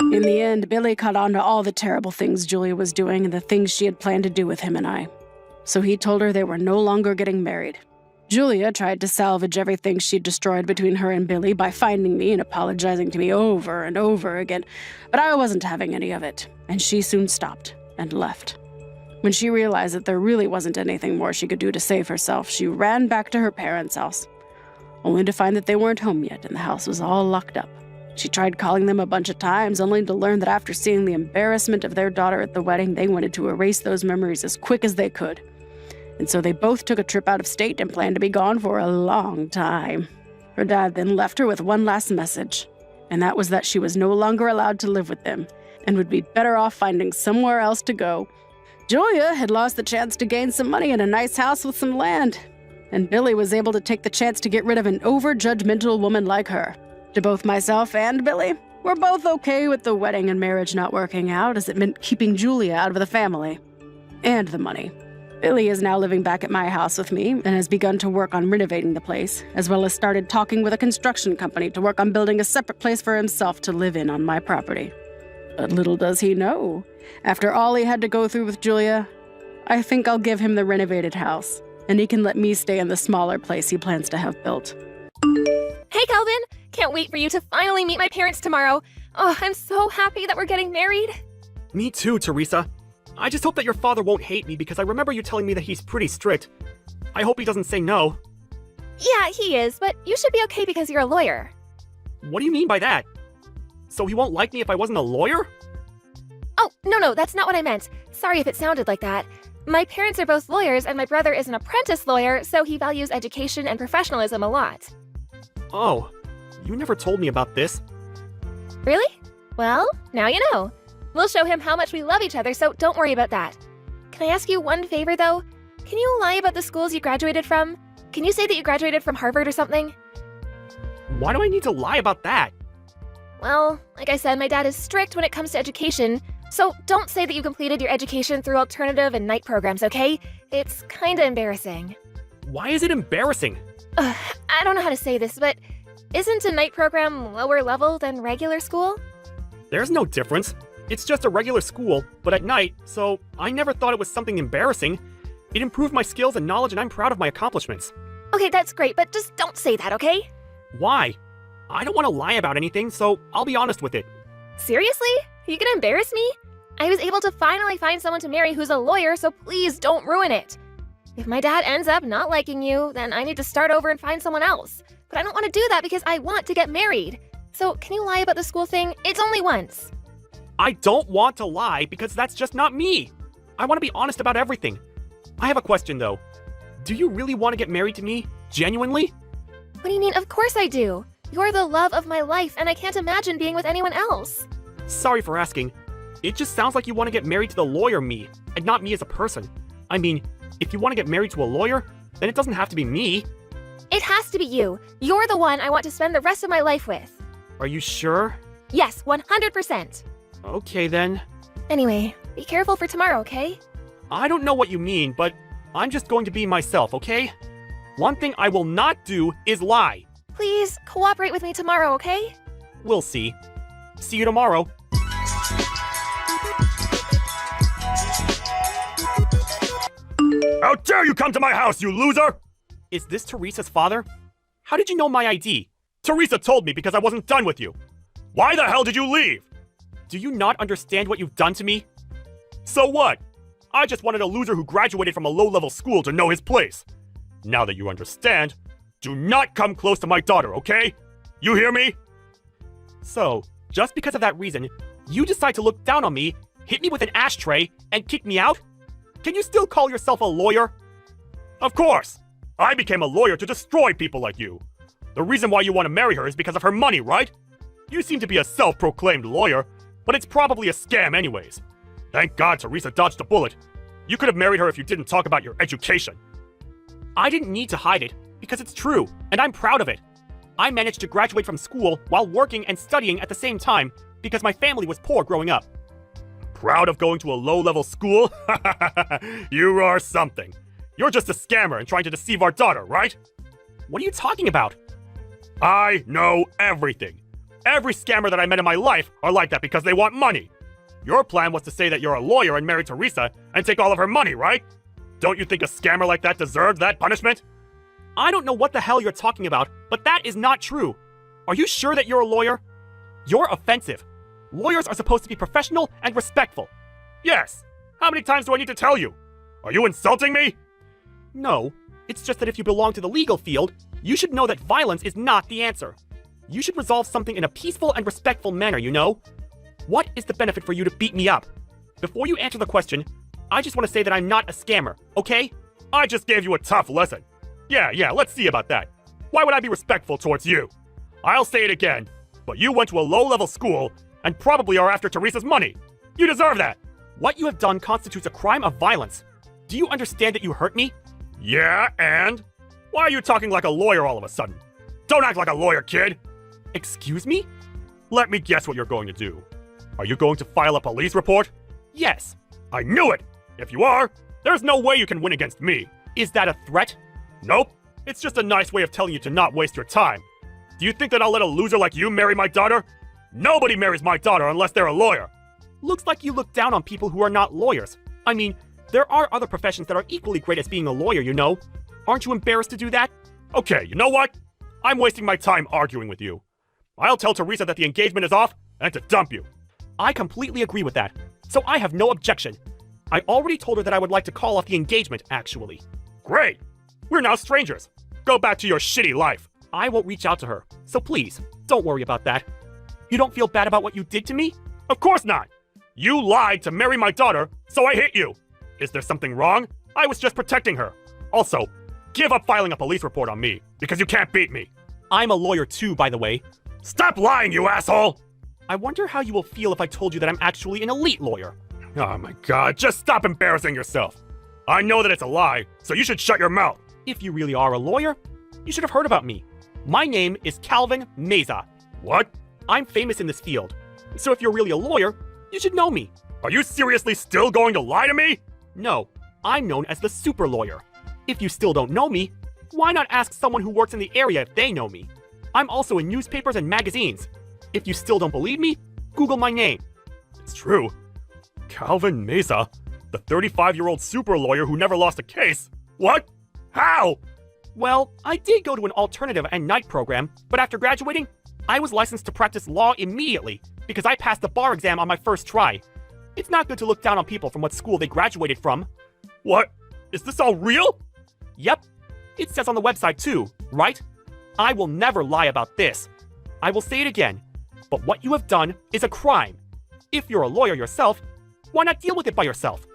In the end, Billy caught on to all the terrible things Julia was doing and the things she had planned to do with him and I. So he told her they were no longer getting married. Julia tried to salvage everything she'd destroyed between her and Billy by finding me and apologizing to me over and over again, but I wasn't having any of it, and she soon stopped and left. When she realized that there really wasn't anything more she could do to save herself, she ran back to her parents' house, only to find that they weren't home yet and the house was all locked up. She tried calling them a bunch of times, only to learn that after seeing the embarrassment of their daughter at the wedding, they wanted to erase those memories as quick as they could. And so they both took a trip out of state and planned to be gone for a long time. Her dad then left her with one last message, and that was that she was no longer allowed to live with them and would be better off finding somewhere else to go. Julia had lost the chance to gain some money and a nice house with some land, and Billy was able to take the chance to get rid of an over-judgmental woman like her. To both myself and Billy, we're both okay with the wedding and marriage not working out, as it meant keeping Julia out of the family and the money. Billy is now living back at my house with me and has begun to work on renovating the place, as well as started talking with a construction company to work on building a separate place for himself to live in on my property. But little does he know, after all he had to go through with Julia, I think I'll give him the renovated house, and he can let me stay in the smaller place he plans to have built. Hey, Calvin! Can't wait for you to finally meet my parents tomorrow. Oh, I'm so happy that we're getting married. Me too, Teresa. I just hope that your father won't hate me because I remember you telling me that he's pretty strict. I hope he doesn't say no. Yeah, he is, but you should be okay because you're a lawyer. What do you mean by that? So he won't like me if I wasn't a lawyer? Oh, no, that's not what I meant. Sorry if it sounded like that. My parents are both lawyers and my brother is an apprentice lawyer, so he values education and professionalism a lot. Oh, you never told me about this. Really? Well, now you know. We'll show him how much we love each other, so don't worry about that. Can I ask you one favor, though? Can you lie about the schools you graduated from? Can you say that you graduated from Harvard or something? Why do I need to lie about that? Well, like I said, my dad is strict when it comes to education, so don't say that you completed your education through alternative and night programs, okay? It's kinda embarrassing. Why is it embarrassing? I don't know how to say this, but isn't a night program lower level than regular school? There's no difference. It's just a regular school, but at night, so I never thought it was something embarrassing. It improved my skills and knowledge, and I'm proud of my accomplishments. Okay, that's great, but just don't say that, okay? Why? I don't want to lie about anything, so I'll be honest with it. Seriously? Are you gonna embarrass me? I was able to finally find someone to marry who's a lawyer, so please don't ruin it. If my dad ends up not liking you, then I need to start over and find someone else. But I don't want to do that because I want to get married. So can you lie about the school thing? It's only once. I don't want to lie because that's just not me. I want to be honest about everything. I have a question though. Do you really want to get married to me? Genuinely? What do you mean? Of course I do. You're the love of my life, and I can't imagine being with anyone else. Sorry for asking. It just sounds like you want to get married to the lawyer me, and not me as a person. I mean, if you want to get married to a lawyer, then it doesn't have to be me. It has to be you. You're the one I want to spend the rest of my life with. Are you sure? Yes, 100%. Okay then. Anyway, be careful for tomorrow, okay? I don't know what you mean, but I'm just going to be myself, okay? One thing I will not do is lie. Please cooperate with me tomorrow, okay? We'll see. See you tomorrow. How dare you come to my house, you loser! Is this Teresa's father? How did you know my ID? Teresa told me because I wasn't done with you. Why the hell did you leave? Do you not understand what you've done to me? So what? I just wanted a loser who graduated from a low-level school to know his place. Now that you understand, do not come close to my daughter, okay? You hear me? So, just because of that reason, you decide to look down on me, hit me with an ashtray, and kick me out? Can you still call yourself a lawyer? Of course! I became a lawyer to destroy people like you. The reason why you want to marry her is because of her money, right? You seem to be a self-proclaimed lawyer, but it's probably a scam anyways. Thank God Teresa dodged a bullet. You could have married her if you didn't talk about your education. I didn't need to hide it, because it's true, and I'm proud of it. I managed to graduate from school while working and studying at the same time because my family was poor growing up. Proud of going to a low-level school? You are something. You're just a scammer and trying to deceive our daughter, right? What are you talking about? I know everything. Every scammer that I met in my life are like that because they want money. Your plan was to say that you're a lawyer and marry Teresa and take all of her money, right? Don't you think a scammer like that deserves that punishment? I don't know what the hell you're talking about, but that is not true. Are you sure that you're a lawyer? You're offensive. Lawyers are supposed to be professional and respectful. Yes. How many times do I need to tell you? Are you insulting me? No. It's just that if you belong to the legal field, you should know that violence is not the answer. You should resolve something in a peaceful and respectful manner, you know? What is the benefit for you to beat me up? Before you answer the question, I just want to say that I'm not a scammer, okay? I just gave you a tough lesson. Yeah, let's see about that. Why would I be respectful towards you? I'll say it again, but you went to a low-level school and probably are after Teresa's money. You deserve that. What you have done constitutes a crime of violence. Do you understand that you hurt me? Yeah, and? Why are you talking like a lawyer all of a sudden? Don't act like a lawyer, kid! Excuse me? Let me guess what you're going to do. Are you going to file a police report? Yes. I knew it! If you are, there's no way you can win against me. Is that a threat? Nope. It's just a nice way of telling you to not waste your time. Do you think that I'll let a loser like you marry my daughter? Nobody marries my daughter unless they're a lawyer. Looks like you look down on people who are not lawyers. I mean, there are other professions that are equally great as being a lawyer, you know. Aren't you embarrassed to do that? Okay, you know what? I'm wasting my time arguing with you. I'll tell Teresa that the engagement is off and to dump you. I completely agree with that, so I have no objection. I already told her that I would like to call off the engagement, actually. Great! We're now strangers. Go back to your shitty life. I won't reach out to her, so please, don't worry about that. You don't feel bad about what you did to me? Of course not! You lied to marry my daughter, so I hit you. Is there something wrong? I was just protecting her. Also, give up filing a police report on me, because you can't beat me. I'm a lawyer too, by the way. Stop lying, you asshole! I wonder how you will feel if I told you that I'm actually an elite lawyer. Oh my god, just stop embarrassing yourself. I know that it's a lie, so you should shut your mouth. If you really are a lawyer, you should have heard about me. My name is Calvin Meza. What? I'm famous in this field. So if you're really a lawyer, you should know me. Are you seriously still going to lie to me? No, I'm known as the super lawyer. If you still don't know me, why not ask someone who works in the area if they know me? I'm also in newspapers and magazines. If you still don't believe me, Google my name. It's true. Calvin Meza, the 35-year-old super lawyer who never lost a case. What? How? Well, I did go to an alternative and night program, but after graduating, I was licensed to practice law immediately because I passed the bar exam on my first try. It's not good to look down on people from what school they graduated from. What? Is this all real? Yep. It says on the website too, right? I will never lie about this. I will say it again, but what you have done is a crime. If you're a lawyer yourself, why not deal with it by yourself?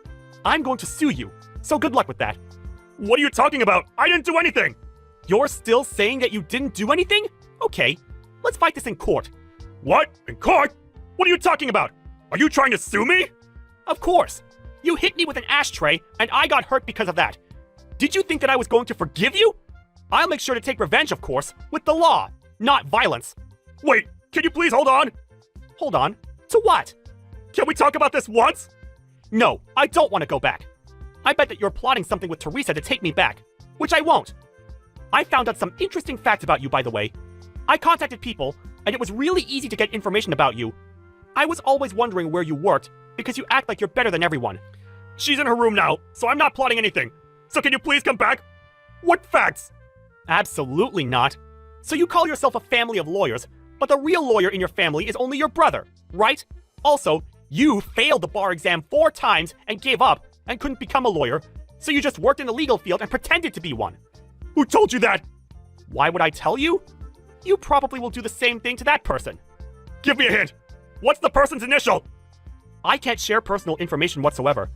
I'm going to sue you, so good luck with that. What are you talking about? I didn't do anything! You're still saying that you didn't do anything? Okay, let's fight this in court. What? In court? What are you talking about? Are you trying to sue me? Of course. You hit me with an ashtray, and I got hurt because of that. Did you think that I was going to forgive you? I'll make sure to take revenge, of course, with the law, not violence. Wait, can you please hold on? Hold on? To what? Can we talk about this once? No, I don't want to go back. I bet that you're plotting something with Teresa to take me back, which I won't. I found out some interesting facts about you, by the way. I contacted people, and it was really easy to get information about you. I was always wondering where you worked, because you act like you're better than everyone. She's in her room now, so I'm not plotting anything. So can you please come back? What facts? Absolutely not. So you call yourself a family of lawyers, but the real lawyer in your family is only your brother, right? Also, you failed the bar exam 4 times and gave up and couldn't become a lawyer, so you just worked in the legal field and pretended to be one. Who told you that? Why would I tell you? You probably will do the same thing to that person. Give me a hint. What's the person's initial? I can't share personal information whatsoever.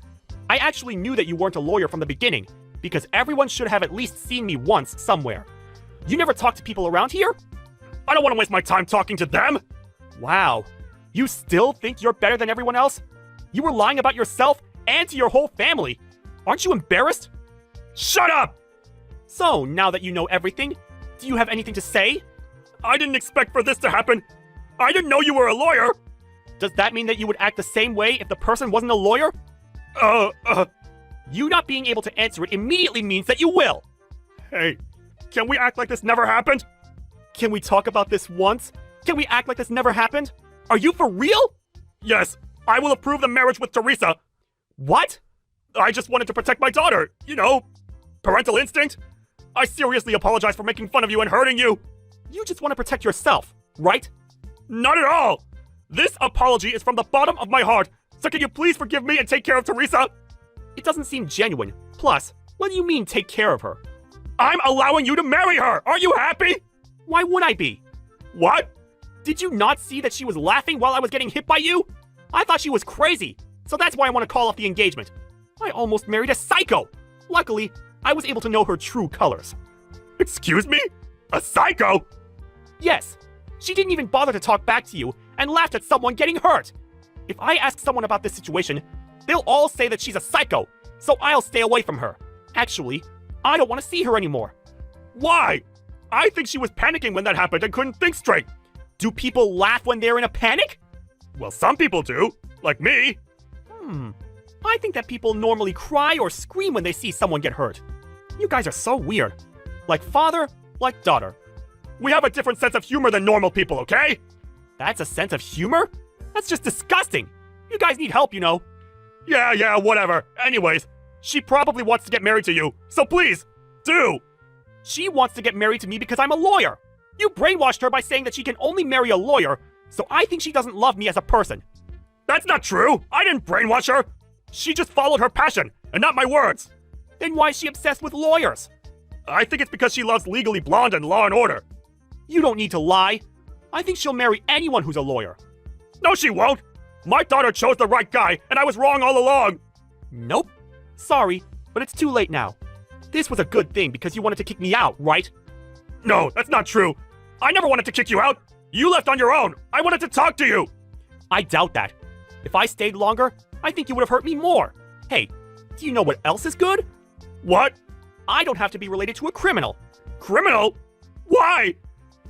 I actually knew that you weren't a lawyer from the beginning, because everyone should have at least seen me once somewhere. You never talk to people around here? I don't want to waste my time talking to them! Wow. You still think you're better than everyone else? You were lying about yourself and to your whole family. Aren't you embarrassed? Shut up! So, now that you know everything, do you have anything to say? I didn't expect for this to happen. I didn't know you were a lawyer. Does that mean that you would act the same way if the person wasn't a lawyer? You not being able to answer it immediately means that you will. Hey, can we act like this never happened? Can we talk about this once? Can we act like this never happened? Are you for real? Yes, I will approve the marriage with Teresa. What? I just wanted to protect my daughter. You know, parental instinct. I seriously apologize for making fun of you and hurting you. You just want to protect yourself, right? Not at all. This apology is from the bottom of my heart. So can you please forgive me and take care of Teresa? It doesn't seem genuine. Plus, what do you mean take care of her? I'm allowing you to marry her! Are you happy? Why would I be? What? Did you not see that she was laughing while I was getting hit by you? I thought she was crazy, so that's why I want to call off the engagement. I almost married a psycho. Luckily, I was able to know her true colors. Excuse me? A psycho? Yes. She didn't even bother to talk back to you and laughed at someone getting hurt. If I ask someone about this situation, they'll all say that she's a psycho, so I'll stay away from her. Actually, I don't want to see her anymore. Why? I think she was panicking when that happened and couldn't think straight. Do people laugh when they're in a panic? Well, some people do, like me. I think that people normally cry or scream when they see someone get hurt. You guys are so weird. Like father, like daughter. We have a different sense of humor than normal people, okay? That's a sense of humor? That's just disgusting. You guys need help, you know. Yeah, whatever. Anyways, she probably wants to get married to you, so please, do. She wants to get married to me because I'm a lawyer. You brainwashed her by saying that she can only marry a lawyer, so I think she doesn't love me as a person. That's not true. I didn't brainwash her. She just followed her passion, and not my words. Then why is she obsessed with lawyers? I think it's because she loves Legally Blonde and Law and Order. You don't need to lie. I think she'll marry anyone who's a lawyer. No, she won't. My daughter chose the right guy, and I was wrong all along. Nope. Sorry, but it's too late now. This was a good thing because you wanted to kick me out, right? No, that's not true. I never wanted to kick you out. You left on your own. I wanted to talk to you. I doubt that. If I stayed longer, I think you would have hurt me more. Hey, do you know what else is good? What? I don't have to be related to a criminal. Criminal? Why?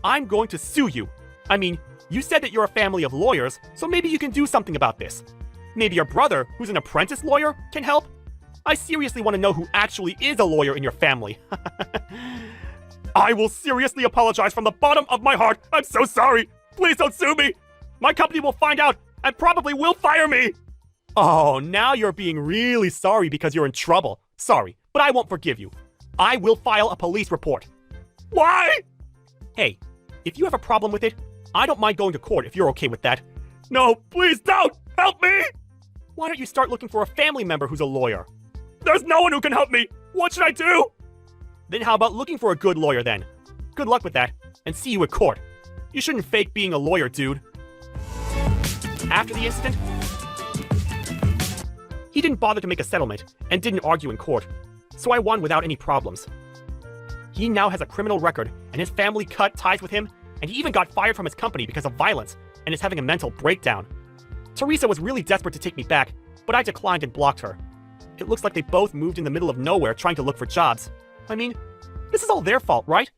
I'm going to sue you. I mean, you said that you're a family of lawyers, so maybe you can do something about this. Maybe your brother, who's an apprentice lawyer, can help? I seriously want to know who actually is a lawyer in your family. I will seriously apologize from the bottom of my heart. I'm so sorry. Please don't sue me. My company will find out and probably will fire me. Oh, now you're being really sorry because you're in trouble. Sorry, but I won't forgive you. I will file a police report. Why? Hey, if you have a problem with it, I don't mind going to court if you're okay with that. No, please don't! Help me! Why don't you start looking for a family member who's a lawyer? There's no one who can help me! What should I do? Then how about looking for a good lawyer then? Good luck with that, and see you at court. You shouldn't fake being a lawyer, dude. After the incident, he didn't bother to make a settlement and didn't argue in court, so I won without any problems. He now has a criminal record, and his family cut ties with him, and he even got fired from his company because of violence and is having a mental breakdown. Teresa was really desperate to take me back, but I declined and blocked her. It looks like they both moved in the middle of nowhere trying to look for jobs. I mean, this is all their fault, right?